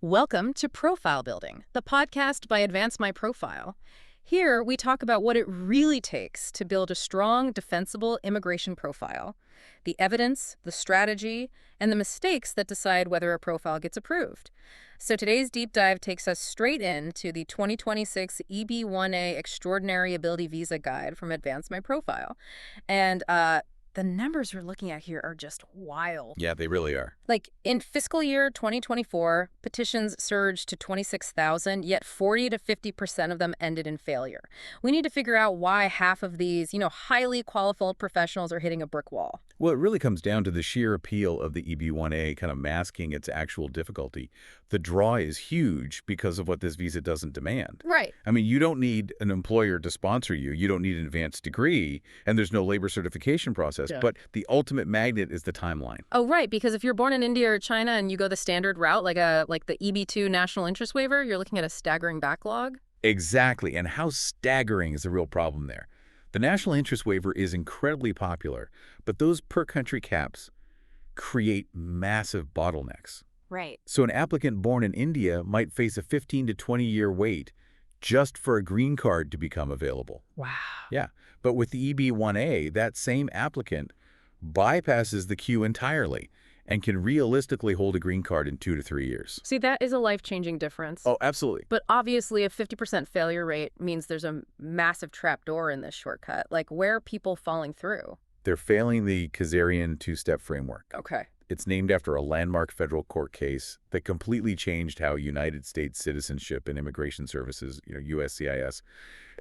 Welcome to Profile Building, the podcast by Advance My Profile. Here, we talk about what it really takes to build a strong, defensible immigration profile, the evidence, the strategy, and the mistakes that decide whether a profile gets approved. So today's deep dive takes us straight into the 2026 EB-1A Extraordinary Ability Visa Guide from Advance My Profile. And the numbers we're looking at here are just wild. Yeah, they really are. Like, in fiscal year 2024, petitions surged to 26,000, yet 40 to 50% of them ended in failure. We need to figure out why half of these, highly qualified professionals are hitting a brick wall. Well, it really comes down to the sheer appeal of the EB-1A kind of masking its actual difficulty. The draw is huge because of what this visa doesn't demand. Right. I mean, you don't need an employer to sponsor you. You don't need an advanced degree, and there's no labor certification process. Yeah. But the ultimate magnet is the timeline. Oh, right, because if you're born in India or China and you go the standard route, like the EB-2 national interest waiver, you're looking at a staggering backlog. Exactly, and how staggering is the real problem there. The national interest waiver is incredibly popular, but those per-country caps create massive bottlenecks. Right. So an applicant born in India might face a 15 to 20-year wait just for a green card to become available. Wow. Yeah, but with the EB-1A, that same applicant bypasses the queue entirely and can realistically hold a green card in 2 to 3 years. See, that is a life-changing difference. Oh, absolutely. But obviously, a 50% failure rate means there's a massive trapdoor in this shortcut. Like, where are people falling through? They're failing the Kazarian two-step framework. Okay. It's named after a landmark federal court case that completely changed how United States Citizenship and Immigration Services, USCIS,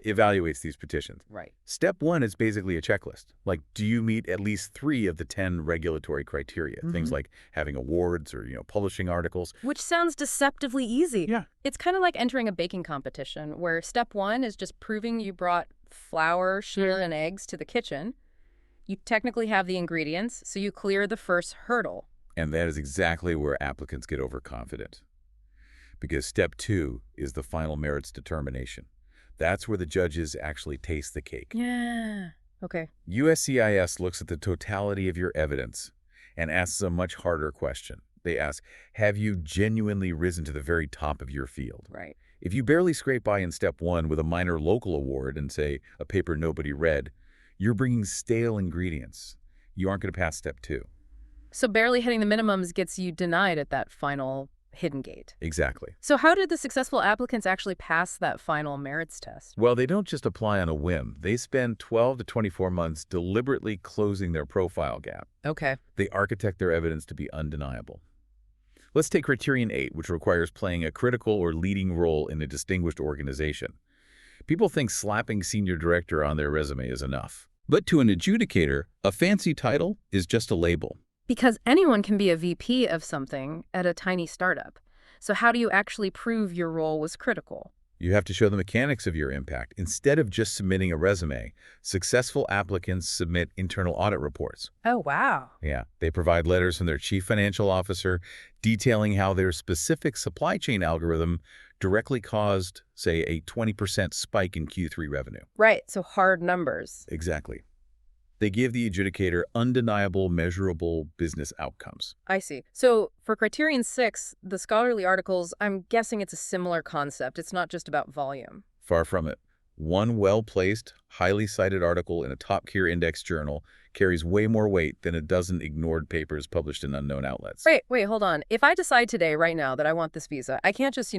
evaluates these petitions. Right. Step 1 is basically a checklist. Like, do you meet at least 3 of the 10 regulatory criteria? Things like having awards or, publishing articles. Which sounds deceptively easy. Yeah. It's kind of like entering a baking competition where step 1 is just proving you brought flour, sugar, and eggs to the kitchen. You technically have the ingredients, so you clear the first hurdle. And that is exactly where applicants get overconfident. Because step 2 is the final merits determination. That's where the judges actually taste the cake. Yeah. Okay. USCIS looks at the totality of your evidence and asks a much harder question. They ask, have you genuinely risen to the very top of your field? Right. If you barely scrape by in step 1 with a minor local award and, say, a paper nobody read, you're bringing stale ingredients. You aren't going to pass step 2. So barely hitting the minimums gets you denied at that final hidden gate. Exactly. So how did the successful applicants actually pass that final merits test? Well, they don't just apply on a whim. They spend 12 to 24 months deliberately closing their profile gap. Okay. They architect their evidence to be undeniable. Let's take Criterion 8, which requires playing a critical or leading role in a distinguished organization. People think slapping senior director on their resume is enough. But to an adjudicator, a fancy title is just a label. Because anyone can be a VP of something at a tiny startup. So how do you actually prove your role was critical? You have to show the mechanics of your impact. Instead of just submitting a resume, successful applicants submit internal audit reports. Oh, wow. Yeah, they provide letters from their chief financial officer detailing how their specific supply chain algorithm directly caused, say, a 20% spike in Q3 revenue. Right, so hard numbers. Exactly. They give the adjudicator undeniable, measurable business outcomes. I see. So for Criterion 6, the scholarly articles, I'm guessing it's a similar concept. It's not just about volume. Far from it. One well-placed, highly cited article in a top-tier index journal carries way more weight than a dozen ignored papers published in unknown outlets. Wait, hold on. If I decide today, right now, that I want this visa, I can't just,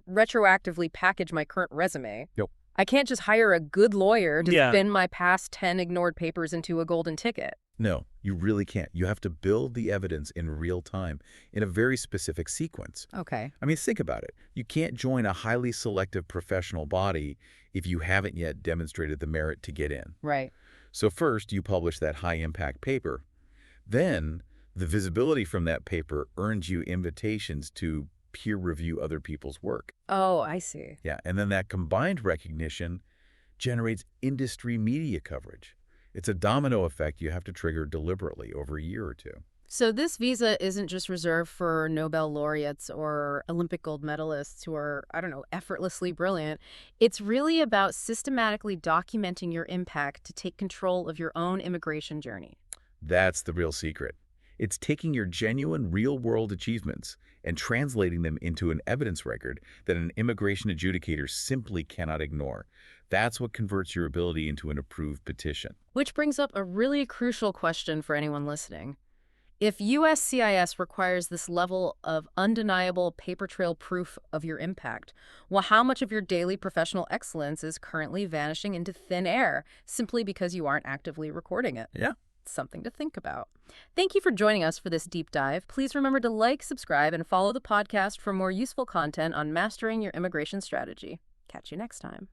retroactively package my current resume. Nope. I can't just hire a good lawyer to spin my past 10 ignored papers into a golden ticket. No, you really can't. You have to build the evidence in real time in a very specific sequence. Okay. I mean, think about it. You can't join a highly selective professional body if you haven't yet demonstrated the merit to get in. Right. So first, you publish that high-impact paper. Then, the visibility from that paper earns you invitations to peer review other people's work. Oh, I see. Yeah, and then that combined recognition generates industry media coverage. It's a domino effect you have to trigger deliberately over a year or 2. So this visa isn't just reserved for Nobel laureates or Olympic gold medalists who are, effortlessly brilliant. It's really about systematically documenting your impact to take control of your own immigration journey. That's the real secret. It's taking your genuine real-world achievements and translating them into an evidence record that an immigration adjudicator simply cannot ignore. That's what converts your ability into an approved petition. Which brings up a really crucial question for anyone listening. If USCIS requires this level of undeniable paper trail proof of your impact, well, how much of your daily professional excellence is currently vanishing into thin air simply because you aren't actively recording it? Yeah. Something to think about. Thank you for joining us for this deep dive. Please remember to like, subscribe, and follow the podcast for more useful content on mastering your immigration strategy. Catch you next time.